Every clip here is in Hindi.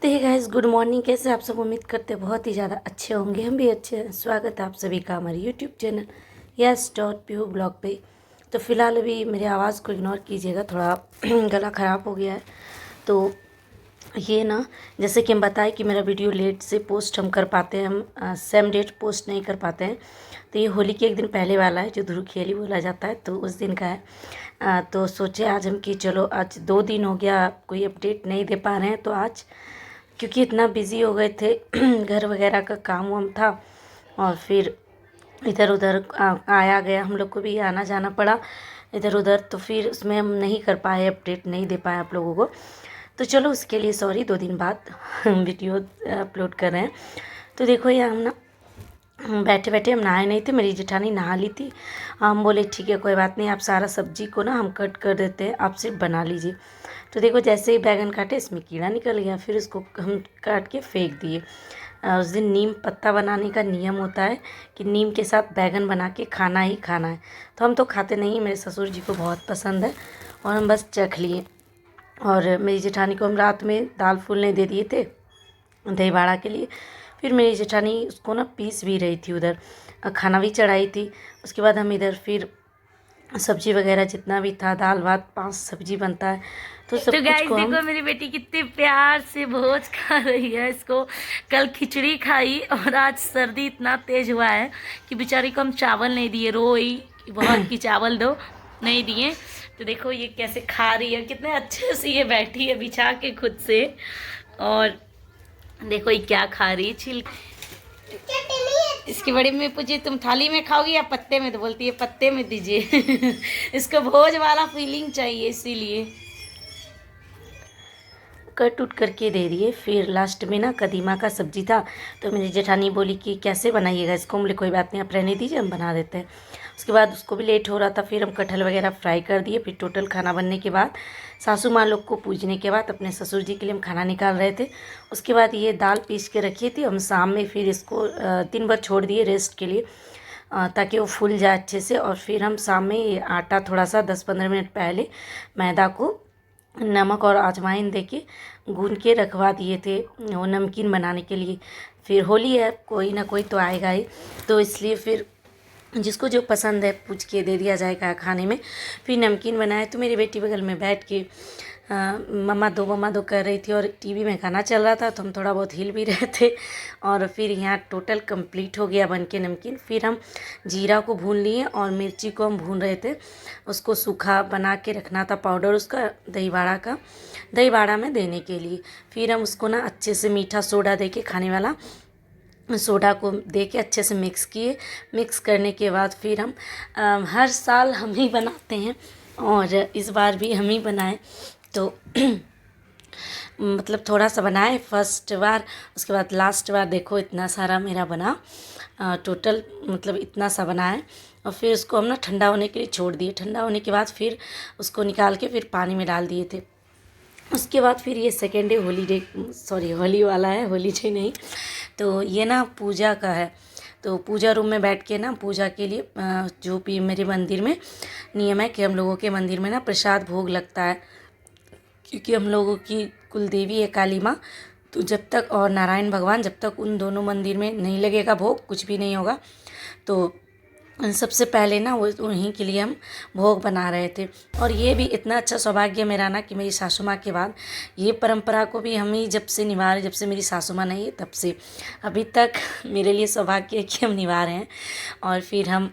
तो हे गाइस, गुड मॉर्निंग। कैसे आप सब? उम्मीद करते हैं बहुत ही ज़्यादा अच्छे होंगे। हम भी अच्छे हैं। स्वागत है आप सभी का हमारे YouTube channel yes dot P blog पे। तो फिलहाल अभी मेरी आवाज़ को इग्नोर कीजिएगा, थोड़ा गला ख़राब हो गया है। तो ये ना, जैसे कि हम बताएं कि मेरा वीडियो लेट से पोस्ट हम कर पाते हैं, हम सेम डेट पोस्ट नहीं कर पाते हैं। तो ये होली के एक दिन पहले वाला है, जो धुरखेली बोला जाता है, तो उस दिन का है। तो सोचे आज हम कि चलो, आज 2 दिन हो गया कोई अपडेट नहीं दे पा रहे हैं, तो आज क्योंकि इतना बिज़ी हो गए थे घर वगैरह का काम वाम था, और फिर इधर उधर आया गया, हम लोग को भी आना जाना पड़ा इधर उधर, तो फिर उसमें हम नहीं कर पाए, अपडेट नहीं दे पाए आप लोगों को। तो चलो, उसके लिए सॉरी। 2 दिन बाद हम वीडियो अपलोड कर रहे हैं। तो देखो, ये हम ना बैठे बैठे, हम नहाए नहीं थे, मेरी जेठानी नहा ली थी। हम बोले ठीक है, कोई बात नहीं, आप सारा सब्जी को ना हम कट कर देते हैं, आप सिर्फ बना लीजिए। तो देखो, जैसे ही बैगन काटे, इसमें कीड़ा निकल गया, फिर इसको हम काट के फेंक दिए। उस दिन नीम पत्ता बनाने का नियम होता है कि नीम के साथ बैगन बना के खाना ही खाना है। तो हम तो खाते नहीं, मेरे ससुर जी को बहुत पसंद है, और हम बस चख लिए। और मेरी जेठानी को हम रात में दाल फूलने दे दिए थे दही बाड़ा के लिए। फिर मेरी जेठानी उसको ना पीस भी रही थी उधर, खाना भी चढ़ाई थी। उसके बाद हम इधर फिर सब्जी वगैरह जितना भी था, दाल भात 5 सब्जी बनता है, तो सब तो कुछ गाइस को हम। देखो, मेरी बेटी कितने प्यार से भोज खा रही है। इसको कल खिचड़ी खाई और आज सर्दी इतना तेज हुआ है कि बेचारी को हम चावल नहीं दिए, रोई कि बहुत कि चावल दो, नहीं दिए। तो देखो ये कैसे खा रही है, कितने अच्छे से ये बैठी है बिछा के खुद से। और देखो ये क्या खा रही है, छिल। इसकी बड़ी में पूछी तुम थाली में खाओगी या पत्ते में, तो बोलती है पत्ते में दीजिए। इसको भोज वाला फीलिंग चाहिए, इसीलिए। कट उट करके दे दिए। फिर लास्ट में ना कदीमा का सब्जी था, तो मेरी जेठानी बोली कि कैसे बनाइएगा इसको। बोले कोई बात नहीं, आप रहने दीजिए, हम बना देते हैं। उसके बाद उसको भी लेट हो रहा था, फिर हम कटहल वगैरह फ्राई कर दिए। फिर टोटल खाना बनने के बाद, सासू माँ लोग को पूजने के बाद, अपने ससुर जी के लिए हम खाना निकाल रहे थे। उसके बाद ये दाल पीस के रखी थी, हम शाम में फिर इसको 3 बार छोड़ दिए रेस्ट के लिए, ताकि वो फूल जाए अच्छे से। और फिर हम शाम में ये आटा थोड़ा सा 10-15 मिनट पहले मैदा को नमक और अजवाइन देके गूंद के रखवा दिए थे, वो नमकीन बनाने के लिए। फिर होली है, कोई ना कोई तो आएगा ही, तो इसलिए फिर जिसको जो पसंद है पूछ के दे दिया जाएगा खाने में। फिर नमकीन बनाए, तो मेरी बेटी बगल में बैठ के मम्मा दो कर रही थी, और टीवी में गाना चल रहा था, तो हम थोड़ा बहुत हिल भी रहे थे। और फिर यहाँ टोटल कंप्लीट हो गया बन के नमकीन। फिर हम जीरा को भून लिए, और मिर्ची को हम भून रहे थे, उसको सूखा बना के रखना था पाउडर उसका, दही बाड़ा में देने के लिए। फिर हम उसको ना अच्छे से मीठा सोडा दे के, खाने वाला सोडा को दे के अच्छे से मिक्स किए। मिक्स करने के बाद फिर हम हर साल हम ही बनाते हैं, और इस बार भी हम ही बनाए। तो मतलब थोड़ा सा बनाए फर्स्ट बार, उसके बाद लास्ट बार देखो इतना सारा मेरा बना, टोटल मतलब इतना सा बना है। और फिर उसको हम ना ठंडा होने के लिए छोड़ दिए। ठंडा होने के बाद फिर उसको निकाल के फिर पानी में डाल दिए थे। उसके बाद फिर ये सेकेंड डे होली वाला है, होली डे नहीं। तो ये ना पूजा का है, तो पूजा रूम में बैठ के ना पूजा के लिए जो भी मेरे मंदिर में नियम है कि हम लोगों के मंदिर में ना प्रसाद भोग लगता है, क्योंकि हम लोगों की कुल देवी है काली माँ। तो जब तक, और नारायण भगवान, जब तक उन दोनों मंदिर में नहीं लगेगा भोग, कुछ भी नहीं होगा। तो सबसे पहले ना वो उन्हीं के लिए हम भोग बना रहे थे। और ये भी इतना अच्छा सौभाग्य मेरा ना कि मेरी सासू माँ के बाद ये परंपरा को भी हम ही जब से निभा रहे, जब से मेरी सासू माँ नहीं है तब से अभी तक मेरे लिए सौभाग्य है कि हम निभा रहे हैं। और फिर हम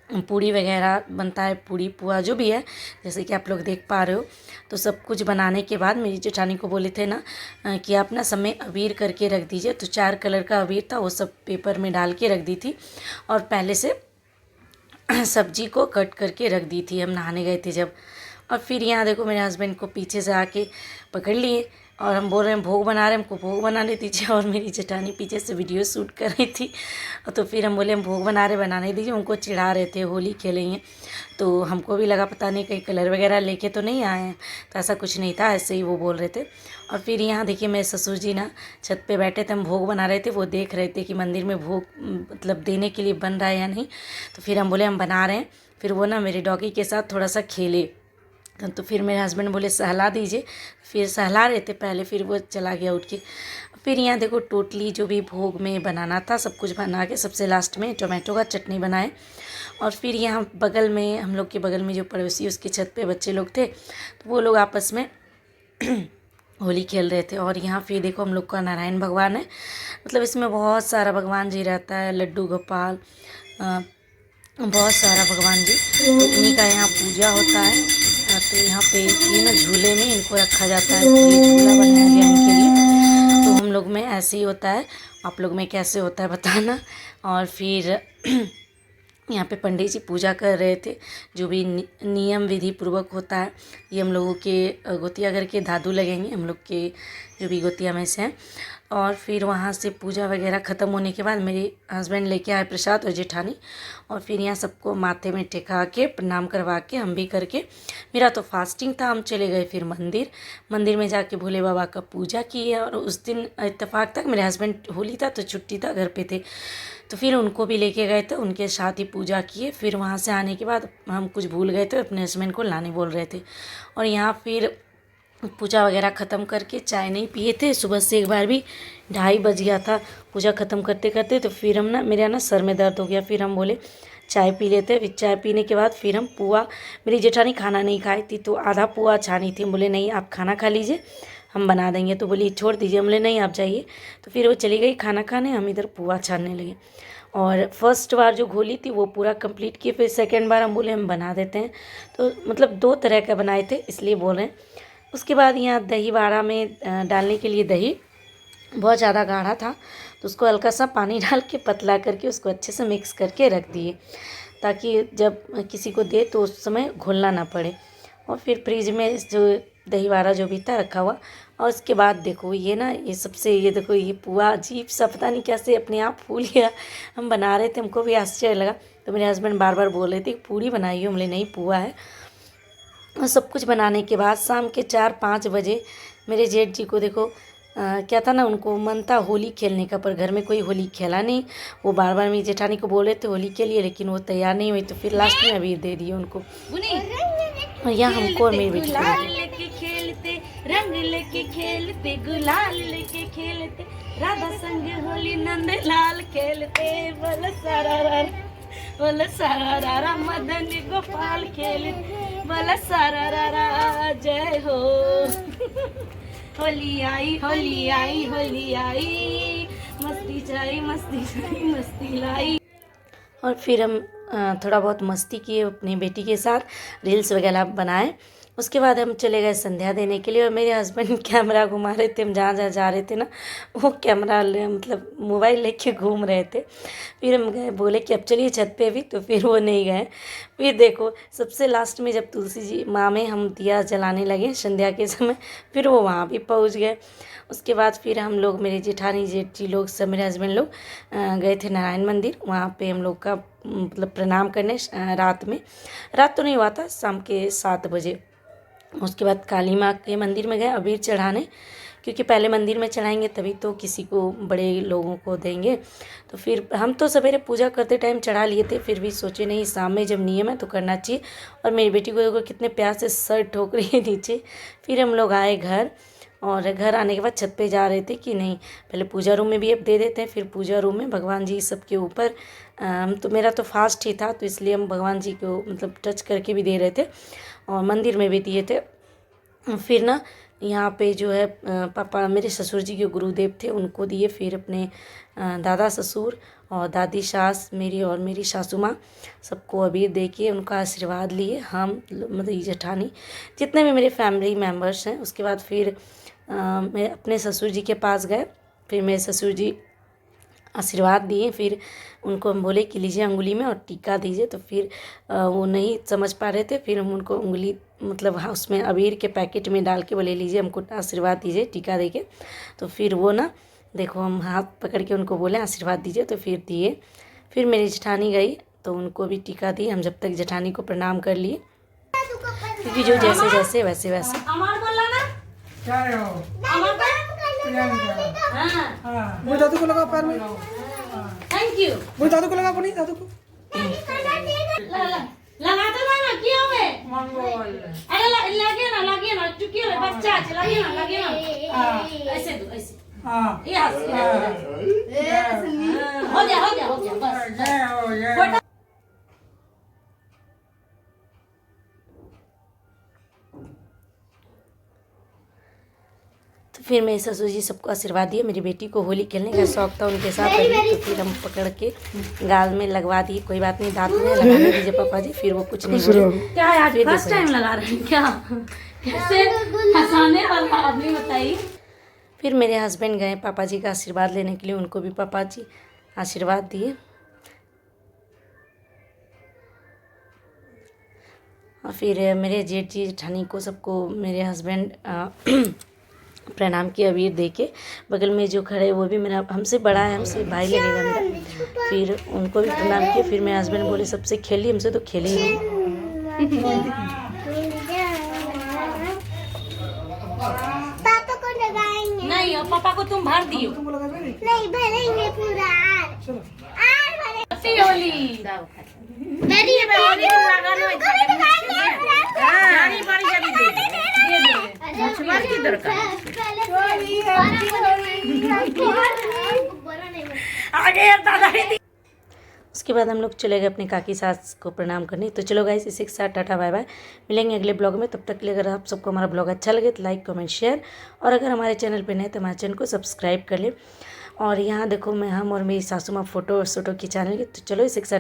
पूड़ी वगैरह बनता है, पूड़ी पुआ जो भी है, जैसे कि आप लोग देख पा रहे हो। तो सब कुछ बनाने के बाद मेरी जेठानी को बोले थे ना कि आप ना सब में अबीर करके रख दीजिए। तो 4 कलर का अबीर था, वो सब पेपर में डाल के रख दी थी, और पहले से सब्जी को कट करके रख दी थी, हम नहाने गए थे जब। और फिर यहाँ देखो, मेरे हस्बैंड को पीछे से आके पकड़ लिए, और हम बोल रहे हैं भोग बना रहे हैं, हमको भोग बनाने दीजिए। और मेरी जेठानी पीछे से वीडियो शूट कर रही थी। तो फिर हम बोले हम भोग बना रहे, बनाने दीजिए। उनको चिढ़ा रहे थे, होली खेलेंगे। तो हमको भी लगा पता नहीं कहीं कलर वगैरह लेके तो नहीं आए हैं, तो ऐसा कुछ नहीं था, ऐसे ही वो बोल रहे थे। और फिर यहाँ देखिए, मेरे ससुर जी ना छत पे बैठे थे, हम भोग बना रहे थे, वो देख रहे थे कि मंदिर में भोग मतलब देने के लिए बन रहा है या नहीं। तो फिर हम बोले हम बना रहे हैं। फिर वो ना मेरे डॉगी के साथ थोड़ा सा खेले, तो फिर मेरे हस्बैंड बोले सहला दीजिए, फिर सहला रहे थे पहले, फिर वो चला गया उठ के। फिर यहाँ देखो टोटली जो भी भोग में बनाना था सब कुछ बना के सबसे लास्ट में टोमेटो का चटनी बनाए। और फिर यहाँ बगल में हम लोग के बगल में जो पड़ोसी उसकी छत पे बच्चे लोग थे, तो वो लोग आपस में होली खेल रहे थे। और यहाँ फिर देखो हम लोग का नारायण भगवान है, मतलब इसमें बहुत सारा भगवान जी रहता है, लड्डू गोपाल, बहुत सारा भगवान जी, तो उन्हीं का यहाँ पूजा होता है। तो यहाँ पे ये ना झूले में इनको रखा जाता है, तो ये झूला बनाया गया इनके लिए। तो हम लोग में ऐसे ही होता है, आप लोग में कैसे होता है बताना। और फिर यहाँ पे पंडित जी पूजा कर रहे थे, जो भी नियम विधि पूर्वक होता है। ये हम लोगों के गोतिया घर के दादू लगेंगे, हम लोग के जो भी गोतिया में से हैं। और फिर वहाँ से पूजा वगैरह ख़त्म होने के बाद मेरे हस्बैंड लेके आए प्रसाद और जेठानी, और फिर यहाँ सबको माथे में टेका के प्रणाम करवा के हम भी करके, मेरा तो फास्टिंग था, हम चले गए फिर मंदिर में जाके भोले बाबा का पूजा किए। और उस दिन इत्तेफाक तक मेरे हस्बैंड होली था तो छुट्टी था, घर पे थे, तो फिर उनको भी लेके गए थे, उनके साथ ही पूजा किए। फिर वहाँ से आने के बाद हम कुछ भूल गए थे, अपने हस्बैंड को लाने बोल रहे थे। और यहाँ फिर पूजा वगैरह ख़त्म करके चाय नहीं पिए थे सुबह से, एक बार भी 2:30 बज गया था पूजा ख़त्म करते करते। तो फिर हम ना, मेरे ना सर में दर्द हो गया, फिर हम बोले चाय पी लेते। फिर चाय पीने के बाद फिर हम पुआ, मेरी जेठानी खाना नहीं खाई थी तो आधा पुआ छानी थी, हम बोले नहीं आप खाना खा लीजिए हम बना देंगे, तो बोली छोड़ दीजिए, हम बोले नहीं आप जाइए। तो फिर वो चली गई खाना खाने, हम इधर पुआ छानने लगे। और फर्स्ट बार जो घोली थी वो पूरा कंप्लीट किए, फिर सेकेंड बार हम बोले हम बना देते हैं, तो मतलब 2 तरह का बनाए थे इसलिए बोल रहे हैं। उसके बाद यहाँ दही बाड़ा में डालने के लिए दही बहुत ज़्यादा गाढ़ा था, तो उसको हल्का सा पानी डाल के पतला करके उसको अच्छे से मिक्स करके रख दिए, ताकि जब किसी को दे तो उस समय घोलना ना पड़े। और फिर फ्रिज में जो दही बाड़ा जो भी था रखा हुआ। और उसके बाद देखो ये ना, ये सबसे, ये देखो ये पुआ अजीब सा पता नहीं कैसे अपने आप फूल गया। हम बना रहे थे, हमको भी आश्चर्य लगा, तो मेरे हस्बैंड बार बार बोल रहे थे पूरी बनाई हो, हमने नहीं पुआ है। और सब कुछ बनाने के बाद शाम के 4-5 बजे मेरे जेठ जी को देखो क्या था ना, उनको मन था होली खेलने का, पर घर में कोई होली खेला नहीं। वो बार बार मेरी जेठानी को बोल रहे थे होली के लिए, लेकिन वो तैयार नहीं हुई, तो फिर लास्ट में अबीर दे दिए उनको। और यहाँ हमको और मेरी बेटी लेके खेलते, रंग लेके खेलते, गुलाल लेके खेलते, राधा संग होली नंद लाल खेलते, बोल सारा बोल सारा मदन गोपाल खेलते, बोल सारा जय हो। होली आई होली आई होली आई, मस्ती छाई मस्ती छाई मस्ती लाई। और फिर हम थोड़ा बहुत मस्ती किए अपनी बेटी के साथ, रील्स वगैरह बनाए। उसके बाद हम चले गए संध्या देने के लिए, और मेरे हस्बैंड कैमरा घुमा रहे थे, हम जहाँ जहाँ जा रहे थे ना वो कैमरा मतलब मोबाइल लेके घूम रहे थे। फिर हम गए, बोले कि अब चलिए छत पे भी, तो फिर वो नहीं गए। फिर देखो सबसे लास्ट में जब तुलसी जी माँ में हम दिया जलाने लगे संध्या के समय, फिर वो वहाँ भी पहुँच गए। उसके बाद फिर हम लोग, मेरे जेठानी जेठ जी लोग सब, मेरे हस्बैंड लोग गए थे नारायण मंदिर, वहाँ पे हम लोग का मतलब प्रणाम करने रात तो नहीं हुआ था, शाम के 7 बजे। उसके बाद काली माँ के मंदिर में गए अबीर चढ़ाने, क्योंकि पहले मंदिर में चढ़ाएंगे तभी तो किसी को, बड़े लोगों को देंगे। तो फिर हम तो सवेरे पूजा करते टाइम चढ़ा लिए थे, फिर भी सोचे नहीं शाम में जब नियम है तो करना चाहिए। और मेरी बेटी को देखो कितने प्यार से सर ठोक रही है नीचे। फिर हम लोग आए घर, और घर आने के बाद छत पे जा रहे थे कि नहीं पहले पूजा रूम में भी अब दे देते हैं, फिर पूजा रूम में भगवान जी सबके ऊपर। तो मेरा तो फास्ट ही था, तो इसलिए हम भगवान जी को मतलब टच करके भी दे रहे थे, और मंदिर में भी दिए थे। फिर ना यहाँ पे जो है पापा, मेरे ससुर जी के गुरुदेव थे, उनको दिए। फिर अपने दादा ससुर और दादी सास मेरी और मेरी सासू माँ, सबको अबीर दे के उनका आशीर्वाद लिए हम, मतलब जेठानी, जितने भी मेरे फैमिली मेम्बर्स हैं। उसके बाद फिर मैं अपने ससुर जी के पास गए, फिर मेरे ससुर जी आशीर्वाद दिए। फिर उनको हम बोले कि लीजिए अंगुली में और टीका दीजिए, तो फिर वो नहीं समझ पा रहे थे, फिर हम उनको उंगली मतलब हाँ उसमें अबीर के पैकेट में डाल के बोले लीजिए हमको आशीर्वाद दीजिए टीका दे के। तो फिर वो ना देखो हम हाथ पकड़ के उनको बोले आशीर्वाद दीजिए, तो फिर दिए। फिर मेरी जेठानी गई तो उनको भी टीका दी। हम जब तक जेठानी को प्रणाम कर लिए, क्योंकि जो जैसे जैसे वैसे वैसे। वो दादू को लगा पैर में, थैंक यू। वो दादू को लगा, अपनी दादू को। लगा तो ना क्या हुए मंगोल अरे लगे ना चुकी हुए बच्चा है लगे ना ऐसे दो ऐसे हाँ यहाँ से हो गया बस जय हो जय तो फिर मेरे ससुर जी सबको आशीर्वाद दिए। मेरी बेटी को होली खेलने का शौक था उनके साथ अभी, तो फिर हम पकड़ के गाल में लगवा दिए। कोई बात नहीं, दांत में लगाने दीजिए पापा जी, फिर वो कुछ नहीं बोले। क्या है आज फर्स्ट टाइम लगा रहे हैं क्या? कैसे हंसाने वाला आपने बताइए। फिर मेरे हस्बैंड गए पापा जी का आशीर्वाद लेने के लिए, उनको भी पापा जी आशीर्वाद दिए। और फिर मेरे जेठ जी जेठानी को सबको मेरे हस्बैंड प्रणाम किया अबीर दे के। बगल में जो खड़े वो भी मेरा हमसे बड़ा है, हमसे भाई लगेगा मेरा। फिर उनको भी प्रणाम किया। फिर मेरे हस्बैंड बोले सबसे खेली, हमसे तो खेले ही नहीं। पापा को लगाएंगे नहीं, और पापा को तुम भर दियो। तुमको लगा नहीं नहीं भरेंगे पूरा चलो हैप्पी होली। मेरी होली तुम लगाना जानी बड़ी जल्दी दे दे मछुआर की दरकार आगे दादा दी। उसके बाद हम लोग चले गए अपनी काकी सास को प्रणाम करने। तो चलो गाइस, इसी के साथ टाटा बाय बाय, मिलेंगे अगले ब्लॉग में। तब तक के लिए अगर आप सबको हमारा ब्लॉग अच्छा लगे तो लाइक कमेंट शेयर, और अगर हमारे चैनल पे नए तो हमारे चैनल को सब्सक्राइब कर ले। और यहाँ देखो मैं हम और मेरी सासू माँ फ़ोटो खिंचाने लगे। तो चलो इसी के साथ